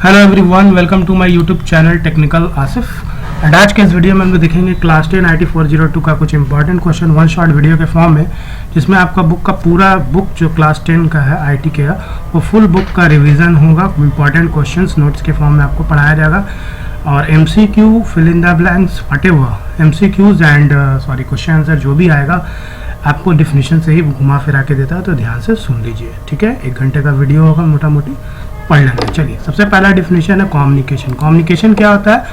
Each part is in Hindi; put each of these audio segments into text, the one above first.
Hello everyone, welcome to my YouTube channel technical Asif. And आज के इस वीडियो में हम लोग देखेंगे क्लास 10 IT 402 का कुछ important question one shot video के फॉर्म में, जिसमें आपका बुक का पूरा बुक जो क्लास 10 का है IT के, वो फुल बुक का रिवीजन होगा। इंपॉर्टेंट क्वेश्चंस नोट्स के फॉर्म में आपको पढ़ाया जाएगा और MCQ fill in the blanks whatever MCQs and question answer जो भी आएगा आपको डिफिनीशन से ही घुमा फिरा के देता है, तो ध्यान से सुन लीजिए। ठीक है, 1 घंटे का वीडियो होगा, मोटा मोटी पढ़ लेंगे। चलिए, सबसे पहला डिफिनीशन है कम्युनिकेशन। कम्युनिकेशन क्या होता है?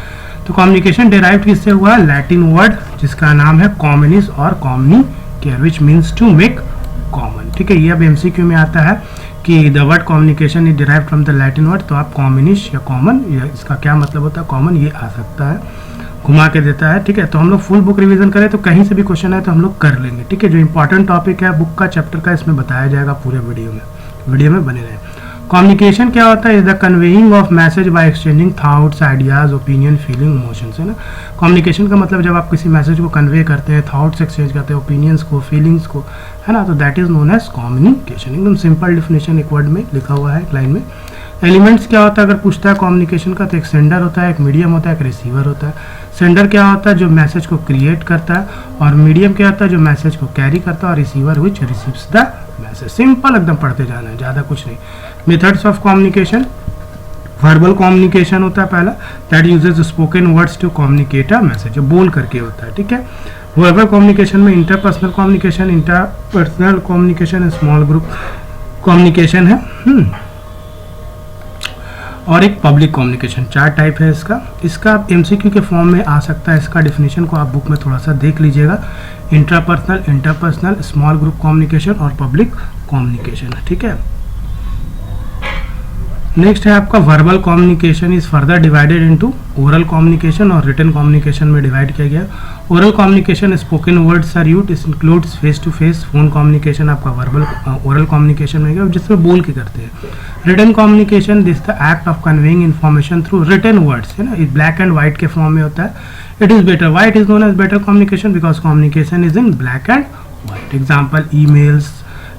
तो कम्युनिकेशन डेराइव किससे हुआ? लैटिन वर्ड जिसका नाम है कॉमनिस और communicare, which means to make common. ठीक है, ये अब MCQ में आता है कि the word communication is derive from the Latin word, तो आप कॉमनिश या कॉमन, या इसका क्या मतलब होता है कॉमन, ये आ सकता है, घुमा के देता है। ठीक है, तो हम लोग फुल बुक रिवीजन करें तो कहीं से भी क्वेश्चन है तो हम लोग कर लेंगे। ठीक है, जो इंपॉर्टेंट टॉपिक है बुक का चैप्टर का, इसमें बताया जाएगा पूरे वीडियो में बने रहे। कम्युनिकेशन क्या होता है? Is the conveying of message bye exchanging thoughts, ideas, opinion, feeling, emotions. है ना, कम्युनिकेशन का मतलब जब आप किसी मैसेज को कन्वे करते हैं, थॉट्स एक्सचेंज करते हैं, ओपिनियंस को, फीलिंग्स को, है ना, तो that is known as communication. एकदम सिंपल डिफिनेशन एक वर्ड में लिखा हुआ है, एक लाइन में। एलिमेंट्स क्या होता है अगर पूछता है कम्युनिकेशन का? तो एक सेंडर होता है, एक मीडियम होता है, एक रिसीवर होता है। सेंडर क्या होता है? जो मैसेज को क्रिएट करता है, और मीडियम क्या होता है? जो मैसेज को कैरी करता है, और receiver which receives the message. Simple एकदम पढ़ते जाना है, ज़्यादा कुछ नहीं। Methods of communication, verbal communication होता है पहला, that uses spoken words to communicate a message, जो बोल करके होता है। ठीक है, वर्बल कम्युनिकेशन में interpersonal communication, small group communication है, और एक पब्लिक कम्युनिकेशन। 4 टाइप है इसका आप MCQ के फॉर्म में आ सकता है। इसका डिफिनीशन को आप बुक में थोड़ा सा देख लीजिएगा। इंटरपर्सनल, स्मॉल ग्रुप कम्युनिकेशन और पब्लिक कम्युनिकेशन। ठीक है, नेक्स्ट है आपका verbal communication is further divided into oral communication और रिटन कम्युनिकेशन में डिवाइड किया गया। Oral communication spoken words are used, it includes face to face. Phone communication आपका वर्बल ओरल कम्युनिकेशन में गया, जिसमें बोल के करते हैं। Written communication this the act of conveying information through written words, है ना, इस ब्लैक एंड व्हाइट के फॉर्म में होता है। It is better, why it is known as better communication? Because communication is in black and white. Example emails,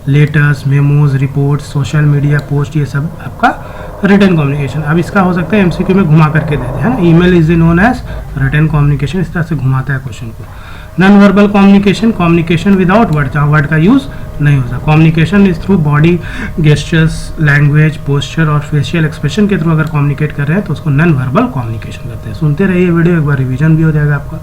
letters, memos, reports, social media post, ये सब आपका रिटन कम्युनिकेशन। अब इसका हो सकता है MCQ में घुमा करके दे दे, है ना। Email is known as written communication, इस तरह से घुमाता है क्वेश्चन को। Non verbal communication without word, जहाँ वर्ड का यूज नहीं होता। Communication is through body gestures, language, posture और फेशियल एक्सप्रेशन के थ्रू अगर कम्युनिकेट कर रहे हैं तो उसको नॉन वर्बल कम्युनिकेशन करते हैं। सुनते रहिए वीडियो, एक बार रिवीजन भी हो जाएगा आपका।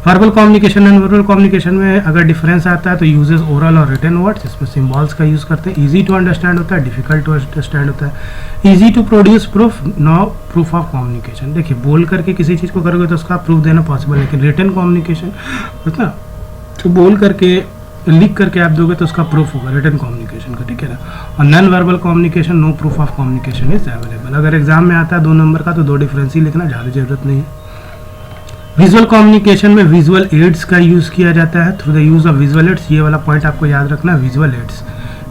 Verbal communication and verbal communication में अगर डिफरेंस आता है तो यूजेस ओरल और रिटन वर्ड्स, इसमें सिंबल्स का यूज करते हैं। इजी टू अंडरस्टैंड होता है, डिफिकल्ट टू अंडरस्टैंड होता है। Easy to produce proof, no proof of communication. देखिए, बोल करके किसी चीज़ को करोगे तो उसका प्रूफ देना पॉसिबल, लेकिन रिटन कम्युनिकेशन होता है तो बोल करके, लिख करके आप दोगे तो उसका प्रूफ होगा रिटन कम्युनिकेशन का। ठीक है ना। और non verbal communication, no proof of communication is available. अगर एग्जाम में आता है 2 नंबर का तो 2 डिफरेंस ही लिखना, ज़्यादा जरूरत नहीं है। विजुअल कम्युनिकेशन में विजुअल एड्स का यूज़ किया जाता है through the use of visual aids. ये वाला पॉइंट आपको याद रखना है, visual aids.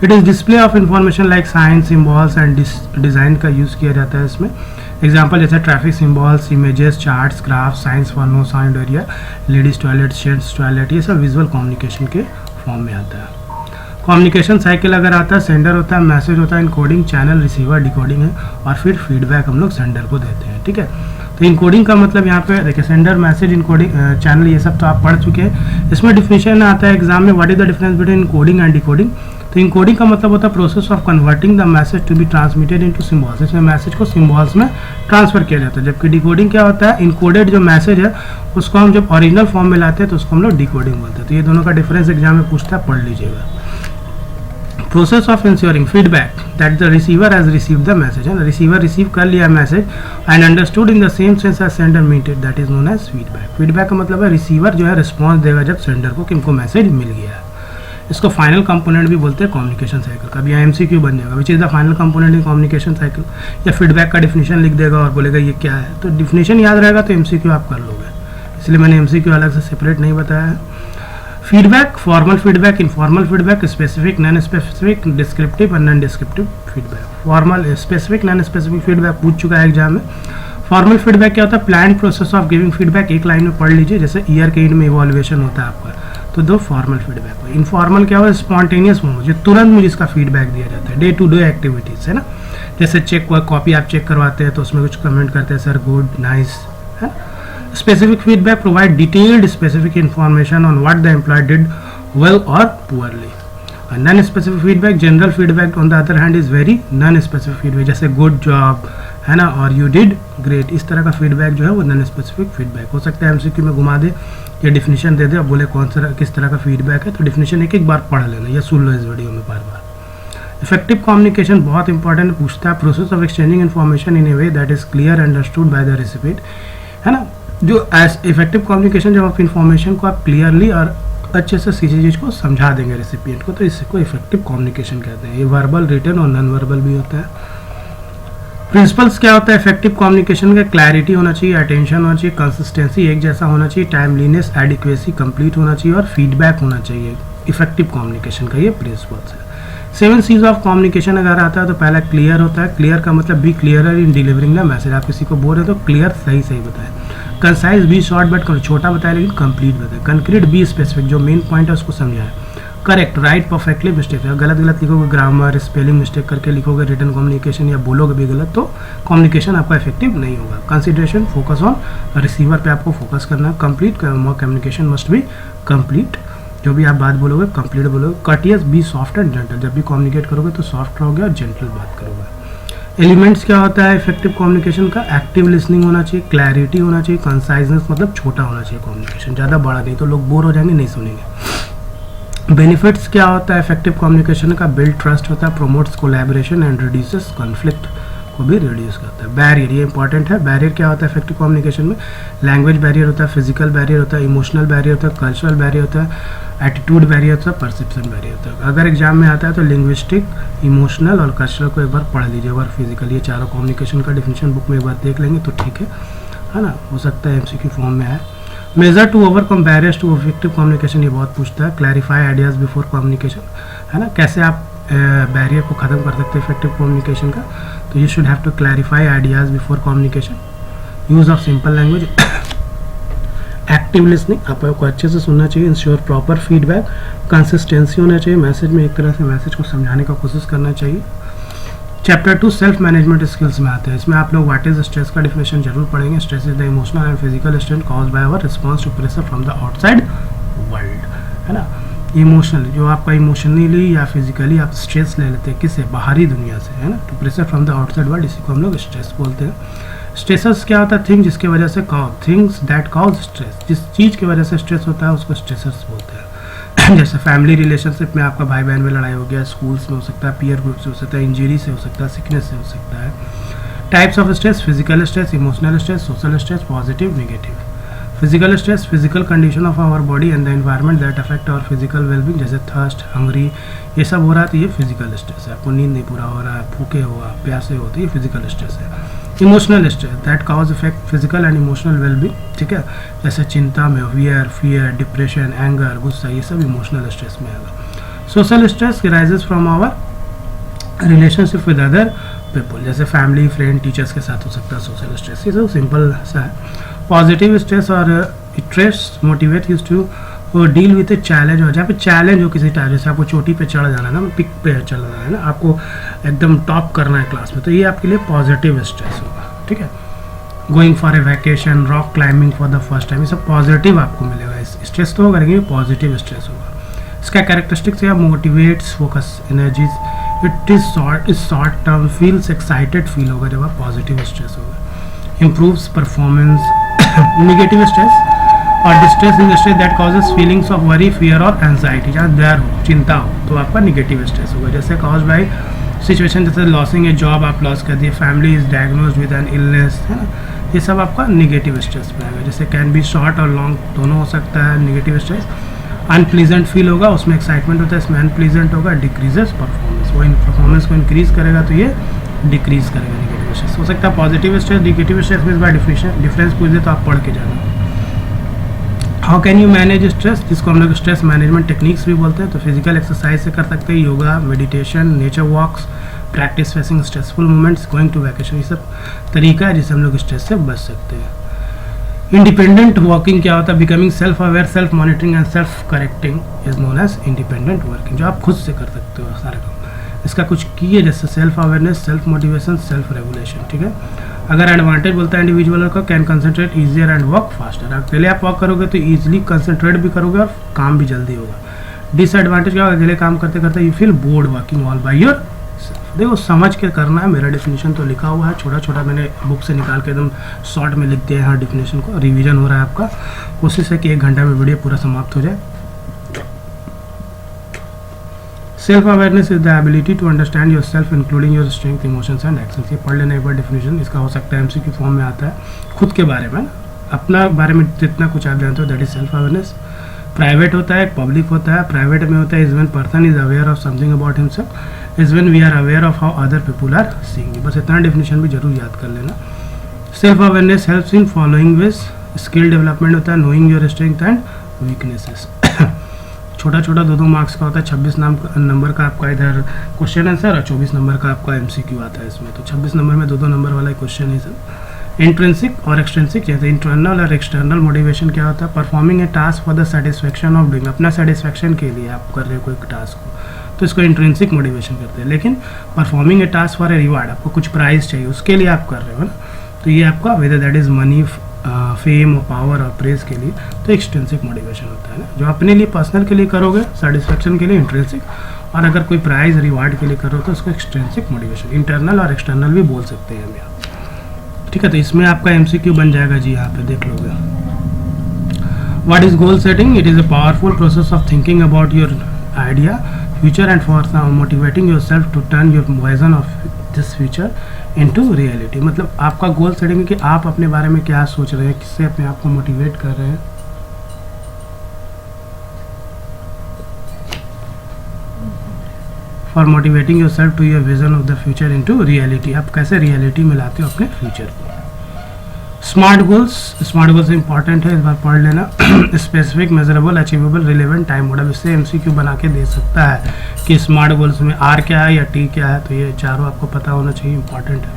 It is display of information like sign, symbols and design का यूज़ किया जाता है इसमें। एग्जाम्पल जैसे traffic symbols, images, charts, graph, signs for no sound area, ladies toilet, gents toilet, ये सब विजुअल कम्युनिकेशन के फॉर्म में आता है। कम्युनिकेशन साइकिल अगर आता है, सेंडर होता है, मैसेज होता है, इनकोडिंग, चैनल, रिसीवर, डिकोडिंग है, और फिर फीडबैक हम लोग सेंडर को देते हैं। ठीक है, तो इनकोडिंग का मतलब यहाँ पे देखिए, सेंडर, मैसेज, इनकोडिंग, चैनल, ये सब तो आप पढ़ चुके हैं। इसमें डिफिनेशन आता है एग्जाम में, what is the difference between encoding and decoding? तो इनकोडिंग का मतलब होता है process of converting the message to be transmitted into symbols. इसमें मैसेज को सिम्बॉल्स में ट्रांसफर किया जाता है। जबकि डिकोडिंग क्या होता है? इनकोडेड जो मैसेज है उसको हम जब ओरिजिनल फॉर्म में लाते हैं तो उसको हम लोग डिकोडिंग बोलते हैं। तो ये दोनों का डिफरेंस एग्जाम में पूछता है, पढ़ लीजिएगा। Process of ensuring feedback that the receiver has received the message, and receiver receive कर लिया message and understood in the same sense as sender meant it, that is known as feedback. feedback का मतलब है रिसीवर जो है रिस्पॉन्स देगा जब सेंडर को कि इनको मैसेज मिल गया है। इसको फाइनल कंपोनेंट भी बोलते हैं कम्युनिकेशन साइकिल का। अब यहाँ MCQ बन जाएगा, which is the final component in communication cycle, या फीडबैक का डिफिनेशन लिख देगा और बोलेगा ये क्या है। तो डिफिनेशन याद रहेगा तो MCQ आप कर लोगे, इसलिए मैंने MCQ अलग से सेपरेट नहीं बताया है। Feedback, formal feedback, informal feedback, specific, non specific, descriptive और non descriptive feedback. Formal, specific, non specific feedback पूछ चुका है एग्जाम में। फॉर्मल फीडबैक क्या होता है? Plan process of giving feedback, एक लाइन में पढ़ लीजिए। जैसे ईयर के एंड में इवॉल्यूएशन होता है आपका, तो 2 फॉर्मल फीडबैक हो। इनफॉर्मल क्या हो? स्पॉन्टेनियस हो, जो तुरंत मुझे इसका फीडबैक दिया जाता है, डे टू डे एक्टिविटीज, है ना। जैसे चेक कॉपी आप चेक करवाते हैं तो उसमें कुछ कमेंट करते हैं सर गुड नाइस है। Specific feedback provide detailed specific information on what the employ did well और poorly. Non specific feedback general feedback on the other hand is very non specific feedback, जैसे गुड जॉब है ना और यू डिड ग्रेट, इस तरह का फीडबैक जो है वो नॉन स्पेसिफिक फीडबैक हो सकता है। एमसीक्यू में घुमा दे या डिफिनेशन दे दे और बोले कौन सा किस तरह का फीडबैक है, तो डिफिनेशन एक एक बार पढ़ लेना या सुन लो इस वीडियो में बार बार। इफेक्टिव कम्युनिकेशन बहुत इंपॉर्टेंट पूछता है, process of exchanging information in A way that is clear understood by the recipient, है ना। जो एज इफेक्टिव कम्युनिकेशन जब आप इन्फॉर्मेशन को आप क्लियरली और अच्छे से किसी चीज़ को समझा देंगे रेसिपिएंट को, तो इसको इफेक्टिव कम्युनिकेशन कहते हैं। ये वर्बल, रिटन और नॉन वर्बल भी होता है। प्रिंसिपल्स क्या होता है इफेक्टिव कम्युनिकेशन का? क्लैरिटी होना चाहिए, अटेंशन होना चाहिए, कंसिस्टेंसी एक जैसा होना चाहिए, टाइमलीनेस, एडिक्वेसी कंप्लीट होना चाहिए और फीडबैक होना चाहिए। इफेक्टिव कम्युनिकेशन का ये प्रिंसिपल्स है। 7 C's ऑफ कम्युनिकेशन अगर आता है तो पहला क्लियर होता है। क्लियर का मतलब be clearer in delivering the message, आप किसी को बोल रहे हो तो क्लियर सही सही बताएं। कंसाइज बी शॉर्ट बट छोटा बताए लेकिन कंप्लीट बताए। कंक्रीट बी स्पेसिफिक, जो मेन पॉइंट है उसको समझाएं। करेक्ट राइट परफेक्टली मिस्टेक है, गलत गलत लिखोगे, ग्रामर स्पेलिंग मिस्टेक करके लिखोगे रिटन कम्युनिकेशन या बोलोगे भी गलत तो कम्युनिकेशन आपका इफेक्टिव नहीं होगा। कंसिडरेशन फोकस ऑन रिसीवर पे आपको फोकस करना है। Complete communication must be complete, जो भी आप बात बोलोगे कंप्लीट बोलोगे। Courteous B soft and gentle, जब भी कम्युनिकेट करोगे तो सॉफ्ट रहोगे और जेंटल बात करोगे। एलिमेंट्स क्या होता है इफेक्टिव कम्युनिकेशन का? एक्टिव लिसनिंग होना चाहिए, क्लैरिटी होना चाहिए, कंसाइजनेस मतलब छोटा होना चाहिए कम्युनिकेशन, ज़्यादा बड़ा नहीं तो लोग बोर हो जाएंगे, नहीं सुनेंगे। बेनिफिट्स क्या होता है इफेक्टिव कम्युनिकेशन का? बिल्ड ट्रस्ट होता है, promotes collaboration and reduces conflict को भी रिड्यूस करता है। बैरियर, ये इंपॉर्टेंट है। बैरियर क्या होता है इफेक्टिव कम्युनिकेशन में? लैंग्वेज बैरियर होता है, फिजिकल बैरियर होता है, इमोशनल बैरियर होता है, कल्चरल बैरियर होता है, एटीट्यूड बैरियर होता है, परसेप्शन बैरियर होता है। अगर एग्जाम में आता है तो लिंग्विस्टिक, इमोशनल और कल्चरल को एक बार पढ़ लीजिए, और फिजिकल, ये चारों कम्युनिकेशन का डिफिनेशन बुक में एक बार देख लेंगे तो ठीक है ना। हो सकता है एमसीक्यू फॉर्म में है। Measure to overcome barriers to effective communication, ये बहुत पूछता है। क्लैरिफाई आइडियाज बिफोर कम्युनिकेशन, है ना, कैसे आप बैरियर को ख़त्म कर सकते हैं इफेक्टिव कम्युनिकेशन का? तो you should have to clarify ideas before communication. Use of simple language, active listening, आपको अच्छे से सुनना चाहिए। इंश्योर प्रॉपर फीडबैक, कंसिस्टेंसी होना चाहिए मैसेज में, एक तरह से मैसेज को समझाने का कोशिश करना चाहिए। चैप्टर 2 सेल्फ मैनेजमेंट स्किल्स में आते हैं। इसमें आप लोग व्हाट इज स्ट्रेस का डिफिनेशन जरूर पढ़ेंगे। Stress is the emotional and physical stress caused by our response to pressure from the outside world, है ना। इमोशनल, जो आपका इमोशनली या फिजिकली आप स्ट्रेस ले लेते हैं किससे? बाहरी दुनिया से, है ना। To pressure from the outside world, इसी को हम लोग स्ट्रेस बोलते हैं। स्ट्रेसर्स क्या होता है? थिंग जिसके वजह से थिंग्स दैट कॉज स्ट्रेस, जिस चीज़ की वजह से स्ट्रेस होता है उसको स्ट्रेसर्स बोलते हैं। जैसे फैमिली रिलेशनशिप में आपका भाई बहन में लड़ाई हो गया, स्कूल्स में हो सकता है, पीयर ग्रुप से हो सकता है, इंजरी से हो सकता है, सिकनेस से हो सकता है। Types of stress, physical stress, emotional stress, social stress, positive, negative. Physical stress, physical condition of our body and the environment that affect our physical wellbeing, जैसे थर्स्ट, हंगरी, ये सब हो रहा है तो ये फिजिकल स्ट्रेस है। आपको नींद नहीं पूरा हो रहा है, भूखे हो, आप प्यासे हो, तो ये फिजिकल स्ट्रेस है। Emotional stress that cause effect physical and emotional wellbeing, ठीक है, जैसे चिंता में फियर, डिप्रेशन, एंगर, गुस्सा, ये सब इमोशनल स्ट्रेस में आएगा। Social stress rises from our relationship with other people, जैसे फैमिली, फ्रेंड, टीचर्स के साथ हो सकता है सोशल स्ट्रेस, ये सब सिंपल सा है। पॉजिटिव स्ट्रेस और stress motivate use to deal with a challenge, और जहाँ पे चैलेंज हो किसी टाइप, जैसे आपको चोटी पे चढ़ जाना है ना, पिक पे चढ़ जाना है ना, आपको एकदम टॉप करना है क्लास में, तो ये आपके लिए पॉजिटिव स्ट्रेस होगा, ठीक है। Going for a vacation, rock climbing for the first time, ये सब पॉजिटिव आपको मिलेगा। स्ट्रेस तो होगा लेकिन पॉजिटिव स्ट्रेस होगा। इसका कैरेक्टरिस्टिक्स है motivates, focus, energies, it is short term, feels excited feel होगा जब आप पॉजिटिव स्ट्रेस होगा। Improves performance. नेगेटिव स्ट्रेस और distress in stress that causes feelings of worry, fear और एंजाइटी, जहाँ डर हो, चिंता हो, तो आपका नेगेटिव स्ट्रेस होगा। जैसे कॉज बाय सिचुएशन, जैसे लॉसिंग ए जॉब, आप लॉस कर दिए, family is diagnosed with an illness, है ना, ये सब आपका नेगेटिव स्ट्रेस में आएगा। जैसे कैन बी शॉर्ट और लॉन्ग दोनों हो सकता है नेगेटिव स्ट्रेस। अनप्लीजेंट फील होगा, उसमें एक्साइटमेंट होता है, इसमें अनप्लीजेंट होगा। डिक्रीजेस परफॉर्मेंस, वो परफॉर्मेंस को इंक्रीज करेगा तो ये डिक्रीज करेगा नेगेटिव स्ट्रेस। हो सकता है पॉजिटिव स्ट्रेस, नेगेटिव स्ट्रेस में बाय डिफिनेशन डिफरेंस पूछ दे तो आप पढ़ के जाना। How can you manage stress, जिसको हम लोग स्ट्रेस मैनेजमेंट टेक्निक्स भी बोलते हैं। तो फिजिकल एक्सरसाइज से कर सकते हैं, yoga, meditation, nature walks, practice facing stressful moments, going to vacation, ये सब तरीका है जिससे हम लोग स्ट्रेस से बच सकते हैं। इंडिपेंडेंट वर्किंग क्या होता है? Becoming self aware, self monitoring and self correcting is known as independent working, जो आप खुद से कर सकते हो सारा काम। इसका कुछ की है जैसे self awareness, self motivation, self regulation, ठीक है। अगर एडवांटेज बोलता है इंडिविजुअल का, can concentrate easier and work faster, अकेले आप वर्क करोगे तो ईजिली कंसंट्रेट भी करोगे और काम भी जल्दी होगा। डिसएडवांटेज क्या होगा, अकेले काम करते करते you feel bored working all by your self. देखो समझ के करना है, मेरा डेफिनेशन तो लिखा हुआ है, छोटा छोटा मैंने बुक से निकाल के एकदम शॉर्ट में लिख दिया है यहाँ डेफिनेशन को। रिवीजन हो रहा है आपका, कोशिश है कि 1 घंटा में वीडियो पूरा समाप्त हो जाए। Self awareness is the ability to understand your self including your strength, emotions and actions. ये पढ़ लेना एक बार डेफिनेशन, इसका हो सकता है एमसीक्यू फॉर्म में आता है। खुद के बारे में, अपना बारे में जितना कुछ आप जानते हो that is self awareness. Private होता है, पब्लिक होता है। प्राइवेट में होता है is when person is aware of something about himself, is when we are aware of how other people are seeing. बस इतना डेफिनेशन भी जरूर याद कर लेना। Self awareness helps in following ways, skill development होता है, knowing your strength and weaknesses. छोटा छोटा 2-2 मार्क्स का होता है, 26 नंबर का आपका इधर क्वेश्चन आंसर और 24 नंबर का आपका एमसीक्यू आता है इसमें। तो 26 नंबर में 2-2 नंबर वाला क्वेश्चन है सर। इंट्रिंसिक और एक्सट्रिंसिक, जैसे इंटरनल और एक्सटर्नल मोटिवेशन क्या होता है, performing A task for the satisfaction of doing, अपना सेटिस्फेक्शन के लिए आप कर रहे हो कोई टास्क को, तो इसको इंट्रिंसिक मोटिवेशन करते हैं। लेकिन performing A task for a reward, आपको कुछ प्राइज चाहिए उसके लिए आप कर रहे हो ना, तो ये आपका whether that is money, fame और पावर और प्रेज के लिए, तो एक्सट्रिंसिक मोटिवेशन होता है ना। जो अपने लिए पर्सनल के लिए करोगे सेटिस्फेक्शन के लिए इंट्रिंसिक, और अगर कोई प्राइज रिवार्ड के लिए करो तो उसको एक्सट्रिंसिक मोटिवेशन। इंटरनल और एक्सटर्नल भी बोल सकते हैं हम यहाँ, ठीक है। तो इसमें आपका एमसीक्यू बन जाएगा जी, यहाँ पे देख लोगे। What is goal setting? It is a powerful process of thinking about your idea future and for motivating your self to turn your vision of this future into reality. मतलब आपका गोल सेटिंग है कि आप अपने बारे में क्या सोच रहे हैं, किससे अपने आप को मोटिवेट कर रहे हैं। For motivating your self to your vision of the future into reality, आप कैसे रियलिटी में लाते हो अपने फ्यूचर को। स्मार्ट गोल्स इंपॉर्टेंट है, इस बार पढ़ लेना। Specific, measurable, achievable, relevant, time model, इससे एमसीक्यू बना के दे सकता है कि स्मार्ट गोल्स में आर क्या है या टी क्या है, तो ये चारों आपको पता होना चाहिए, इंपॉर्टेंट है।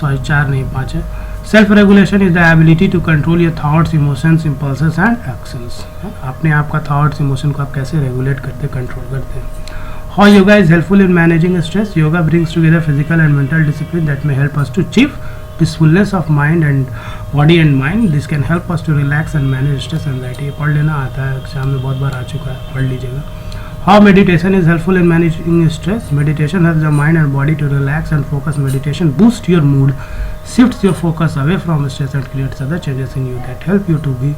सॉरी 4 नहीं 5 है। Self regulation is the ability to control your thoughts, emotions, impulses and actions. अपने आप का थॉट्स, इमोशन को आप कैसे रेगुलेट करते, कंट्रोल करते हैं। How yoga is helpful in managing stress? Yoga brings together physical and mental discipline that may help us to achieve peacefulness of mind and body and mind. This can help us to relax and manage stress anxiety. पढ़ लेना, आता है एग्जाम में बहुत बार आ चुका है, पढ़ लीजिएगा। How meditation is helpful in managing stress? Meditation helps the mind and body to relax and focus. Meditation boosts your mood, shifts your focus away from stress and creates other changes in you that help you to be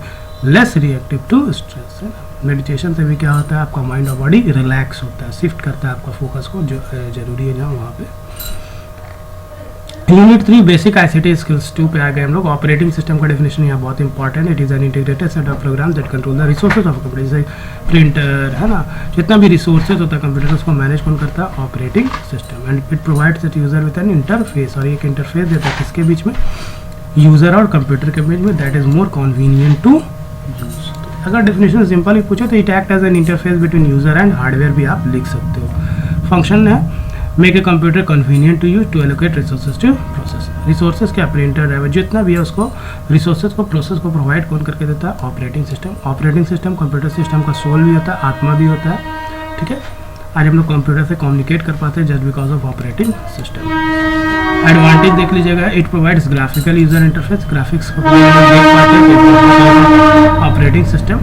less reactive to stress. Meditation से भी क्या होता है, आपका माइंड और बॉडी रिलैक्स होता है, शिफ्ट करता है आपका फोकस को, जो जरूरी है जहाँ वहाँ पे। यूनिट 3 बेसिक आईसीटी स्किल्स 2 पे आ गए हम लोग। ऑपरेटिंग सिस्टम का डेफिनेशन यहाँ बहुत इंपॉर्टेंट है। It is an integrated set of program that control the resources of computer, जैसे प्रिंटर है ना, जितना भी रिसोर्सेज होता है कंप्यूटर उसको मैनेज कौन करता है, operating system. And it provides that user with N interface, और एक इंटरफेस देता है किसके बीच में, यूजर और कंप्यूटर के बीच में, that is more convenient to use. अगर डेफिनेशन सिंपल ही पूछे तो it act as an interface between user and hardware भी आप लिख सकते हो। फंक्शन है make a computer convenient to use to allocate resources to process. Resources क्या, प्रिंटर, ड्राइवर, जितना भी है उसको रिसोर्सेज को, प्रोसेस को प्रोवाइड कौन करके देता है, operating system. Operating system computer system का सोल भी होता है, आत्मा भी होता है, ठीक है। आज हम लोग कंप्यूटर से कम्युनिकेट कर पाते हैं just because of operating system. Advantage देख लीजिएगा, it provides graphical user interface, graphics को देख पाते हैं operating system.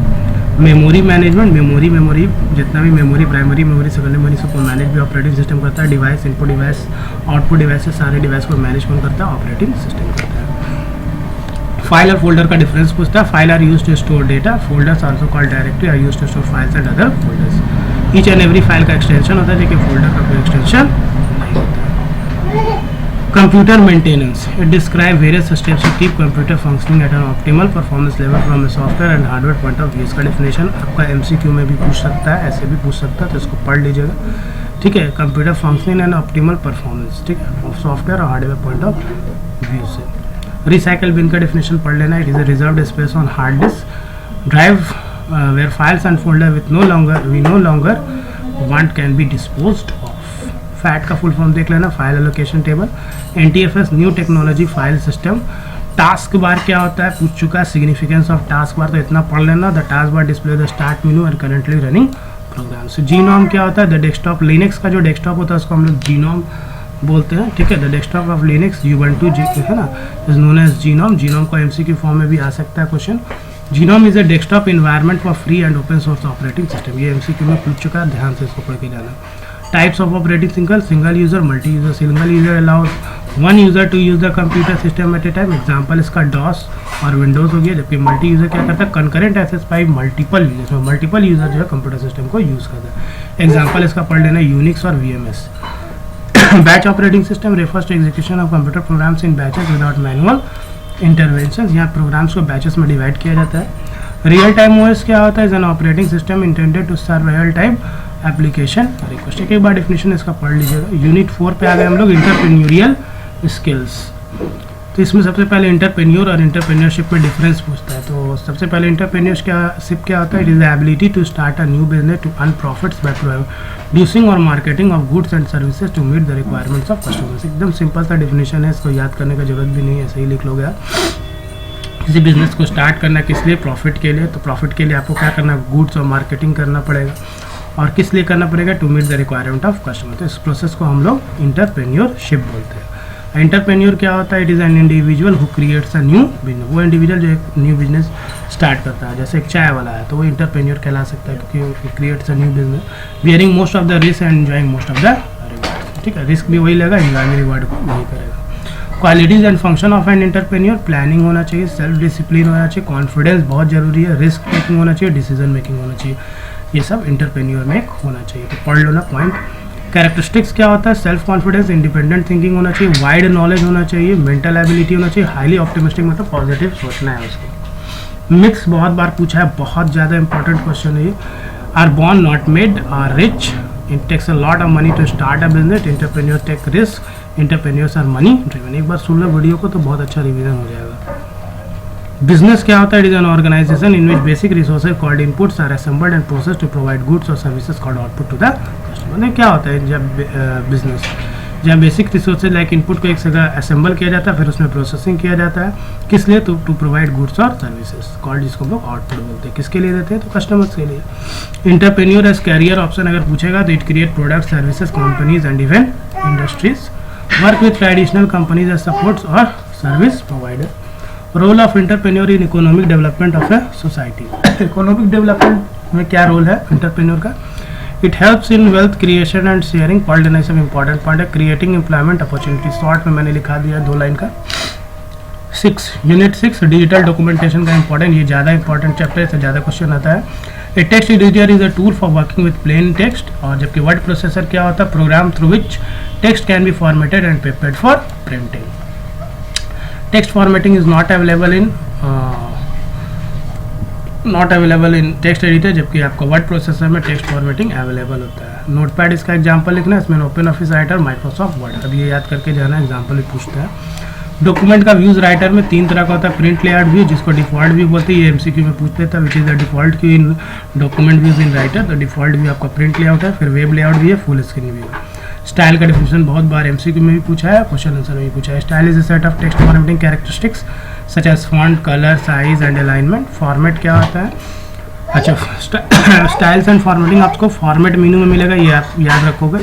Memory management, memory जितना भी memory, primary memory, secondary memory सबको मैनेज भी ऑपरेटिंग सिस्टम करता है। Device, input device, output device, सारे डिवाइस को मैनेज कौन करता है, ऑपरेटिंग सिस्टम करता है। फाइल और फोल्डर का डिफरेंस पूछता है। File are used to store data, folders also called directory are used to store files and other folders. Each and every file का एक्सटेंशन होता है, लेकिन फोल्डर का कोई एक्सटेंशन नहीं होता। Computer maintenance, it describe various steps to keep computer functioning at an optimal performance level from a software and hardware point of view. इसका डेफिनेशन आपका एमसीक्यू में भी पूछ सकता है, ऐसे भी पूछ सकता है, तो इसको पढ़ लीजिएगा, ठीक है। Computer functioning and optimal performance, ठीक है, सॉफ्टवेयर और हार्डवेयर पॉइंट ऑफ व्यू से। रिसाइकल बिन का डेफिनेशन पढ़ लेना। It is a reserved space on hard disk drive where files and folder with no longer want can be disposed of. FAT का फुल फॉर्म देख लेना, file allocation table. NTFS, new technology file system. Taskbar क्या होता है पूछ चुका है, सिग्निफिकेंस ऑफ टास्क बार तो इतना पढ़ लेना। The taskbar display the start menu and currently running programs. GNOME क्या होता है? द डेस्कटॉप, लिनक्स का जो डेस्कटॉप होता है उसको हम लोग जीनोम बोलते हैं, ठीक है। The desktop of Linux Ubuntu है ना, is known as GNOME. GNOME को MCQ फॉर्म में भी आ सकता है question. GNOME is a desktop environment for free and open source operating system. ये MCQ में पूछ चुका है, ध्यान से इसको पढ़ के जाना। Types of operating single user, multi user. Single user allowed one user to use the computer system at a time. Example इसका डॉस और विंडोज हो गया। जबकि मल्टी यूजर क्या करता है? Concurrent access by multiple users, में मल्टीपल यूजर जो है कंप्यूटर सिस्टम को यूज करता है। एग्जाम्पल इसका पढ़ लेना यूनिक्स और VMS। Batch operating system refers to execution of computer programs in batches without manual intervention. यहाँ प्रोग्राम्स को बैचेस में डिवाइड किया जाता है। रियल टाइम OS क्या होता है? Is an operating system intended to serve real time application request. एक बार डेफिनेशन इसका पढ़ लीजिएगा। यूनिट 4 पे आ गए हम लोग, इंटरप्रेन्योरियल स्किल्स। तो इसमें सबसे पहले इंटरप्रेन्योर और इंटरप्रेन्योरशिप में डिफरेंस पूछता है। तो सबसे पहले इंटरप्रेन्योरशिप क्या होता है? It is the ability to start a new business to earn profits by producing और marketing of goods and services to meet the requirements of customers. एकदम सिंपल सा डेफिनेशन है, इसको याद करने का जरूरत भी नहीं है, ऐसे ही लिख लोगे आप। किसी बिजनेस को स्टार्ट करना किस लिए? प्रॉफिट के लिए। तो प्रॉफिट के लिए आपको क्या करना? गुड्स और मार्केटिंग करना पड़ेगा। और किस लिए करना पड़ेगा? To meet the requirement of customer. तो इस प्रोसेस को हम लोग इंटरप्रेन्योरशिप बोलते हैं। इंटरप्रेन्योर क्या होता है? It is an individual who creates a new business. वो इंडिविजुअल जो एक न्यू बिजनेस स्टार्ट करता है, जैसे एक चाय वाला है तो वो इंटरप्रेन्योर कहला सकता है, क्योंकि वो creates a new business bearing most of the risk and enjoying most of the reward. ठीक है, रिस्क भी वही लेगा, एंजॉय रिवार्ड को वही करेगा। Qualities and function of an entrepreneur, planning होना चाहिए, सेल्फ डिसिप्लिन होना चाहिए, कॉन्फिडेंस बहुत जरूरी है, रिस्क टेकिंग होना चाहिए, डिसीजन मेकिंग होना चाहिए। ये सब इंटरप्रेन्योर में होना चाहिए। तो पढ़ लो ना पॉइंट। कैरेक्टरिस्टिक्स क्या होता है? सेल्फ कॉन्फिडेंस, इंडिपेंडेंट थिंकिंग होना चाहिए, वाइड नॉलेज होना चाहिए, मेंटल एबिलिटी होना चाहिए, हाईली ऑप्टिमिस्टिक, मतलब पॉजिटिव सोचना है उसको। मिक्स बहुत बार पूछा है, बहुत ज़्यादा इंपॉर्टेंट क्वेश्चन है ये। Are born not made, are rich, it takes a lot of money to start a business, entrepreneur take risk, entrepreneurs are money driven. एक बार सुन लो वीडियो को तो बहुत अच्छा रिवीजन हो जाएगा। बिजनेस क्या होता है? It is an organization in which basic resources called inputs are assembled and process to provide goods और services called output to the customer. क्या होता है जब बिजनेस, जब बेसिक रिसोर्सेज लाइक इनपुट को एक जगह असेंबल किया जाता है, फिर उसमें प्रोसेसिंग किया जाता है, किस लिए? टू प्रोवाइड गुड्स और सर्विसेज कॉल्ड, जिसको हम लोग आउटपुट बोलते हैं। किसके लिए देते हैं? तो कस्टमर्स के लिए। इंटरप्रेन्योर एज कैरियर ऑप्शन अगर पूछेगा तो it create product, services, companies and even industries, work with traditional companies as supports और service provider. Role of entrepreneur in economic development of a society. Economic development में क्या रोल है इंटरप्रेन्योर का? It helps in wealth creation and sharing. Point लेना सब इंपॉर्टेंट पॉइंट है। क्रिएटिंग एम्प्लॉयमेंट अपॉर्चुनिटी, शॉर्ट में मैंने लिखा दिया 2 लाइन का। 6 यूनिट 6 डिजिटल डॉक्यूमेंटेशन का इंपॉर्टेंट, ये ज़्यादा इंपॉर्टेंट चैप्टर से ज़्यादा क्वेश्चन आता है। A text editor is a tool for working with plain text. और जबकि वर्ड प्रोसेसर क्या होता है? Program through which text can be formatted and prepared for printing. Text formatting is not available in text editor, जबकि आपका वर्ड प्रोसेसर में टेक्स्ट फॉर्मेटिंग अवेलेबल होता है। नोटपैड इसका एग्जांपल लिखना है, इसमें open office writer, Microsoft word, अब ये याद करके जाना, एग्जांपल भी पूछता है। डॉक्यूमेंट का व्यूज राइटर में 3 तरह का होता है। प्रिंट लेआउट व्यू, जिसको डिफॉल्ट व्यू बोलते हैं, ये MCQ में पूछ लेता है, which is the default view in document views in writer. तो डिफॉल्ट व्यू आपका प्रिंट लेआउट है। फिर वेब लेआउट भी है, फुल स्क्रीन व्यू है। स्टाइल का डिफिनेशन बहुत बार MCQ में भी पूछा है, क्वेश्चन आंसर में भी पूछा है। Style is a set of text formatting characteristics such as font, colour, size and alignment. Format क्या होता है? अच्छा, स्टाइल्स एंड फॉर्मेटिंग आपको फॉर्मेट मेनू में मिलेगा, ये आप याद रखोगे।